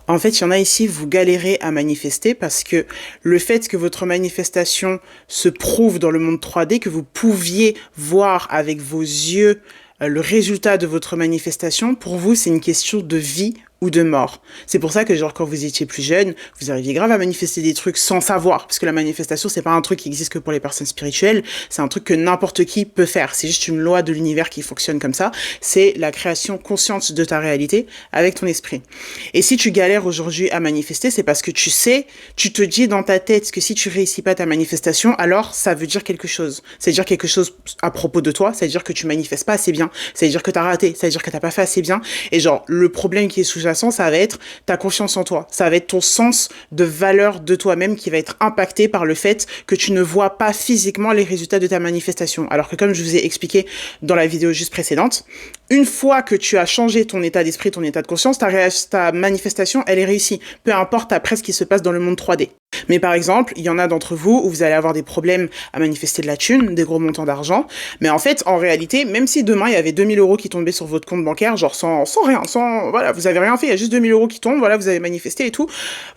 En fait, il y en a ici, vous galérez à manifester parce que le fait que votre manifestation se prouve dans le monde 3D, que vous pouviez voir avec vos yeux le résultat de votre manifestation, pour vous, c'est une question de vie ou de mort. C'est pour ça que, genre, quand vous étiez plus jeune, vous arriviez grave à manifester des trucs sans savoir, parce que la manifestation, c'est pas un truc qui existe que pour les personnes spirituelles, c'est un truc que n'importe qui peut faire. C'est juste une loi de l'univers qui fonctionne comme ça. C'est la création consciente de ta réalité avec ton esprit. Et si tu galères aujourd'hui à manifester, c'est parce que tu sais, tu te dis dans ta tête que si tu réussis pas ta manifestation, alors ça veut dire quelque chose. Ça veut dire quelque chose à propos de toi, ça veut dire que tu manifestes pas assez bien, ça veut dire que t'as raté, ça veut dire que t'as pas fait assez bien. Et genre, le problème qui est sous-jacent, ça va être ta confiance en toi. Ça va être ton sens de valeur de toi-même qui va être impacté par le fait que tu ne vois pas physiquement les résultats de ta manifestation. Alors que comme je vous ai expliqué dans la vidéo juste précédente, une fois que tu as changé ton état d'esprit, ton état de conscience, ta manifestation, elle est réussie. Peu importe après ce qui se passe dans le monde 3D. Mais par exemple, il y en a d'entre vous où vous allez avoir des problèmes à manifester de la thune, des gros montants d'argent. Mais en fait, en réalité, même si demain il y avait 2000 euros qui tombaient sur votre compte bancaire, genre sans rien, voilà, vous avez rien fait, il y a juste 2000 euros qui tombent, voilà, vous avez manifesté et tout,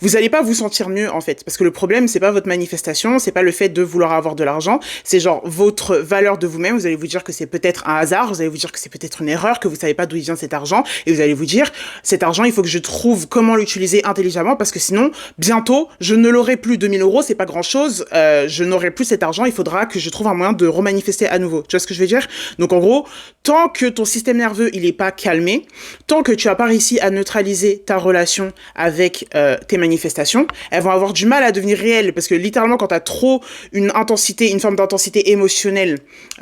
vous allez pas vous sentir mieux en fait. Parce que le problème, c'est pas votre manifestation, c'est pas le fait de vouloir avoir de l'argent, c'est genre votre valeur de vous-même. Vous allez vous dire que c'est peut-être un hasard, vous allez vous dire que c'est peut-être une erreur, que vous savez pas d'où il vient cet argent, et vous allez vous dire, cet argent, il faut que je trouve comment l'utiliser intelligemment, parce que sinon, bientôt, je ne l'aurai plus. 2000 euros, c'est pas grand chose, je n'aurai plus cet argent, il faudra que je trouve un moyen de remanifester à nouveau. Tu vois ce que je veux dire? Donc en gros, tant que ton système nerveux, il est pas calmé, tant que tu as pas réussi à neutraliser ta relation avec tes manifestations, elles vont avoir du mal à devenir réelles, parce que littéralement, quand tu as trop une intensité, une forme d'intensité émotionnelle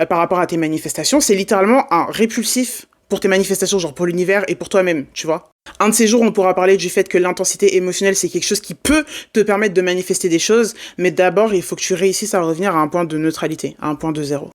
par rapport à tes manifestations, c'est littéralement un répulsif pour tes manifestations, genre pour l'univers et pour toi-même, tu vois. Un de ces jours, on pourra parler du fait que l'intensité émotionnelle, c'est quelque chose qui peut te permettre de manifester des choses, mais d'abord, il faut que tu réussisses à revenir à un point de neutralité, à un point de zéro.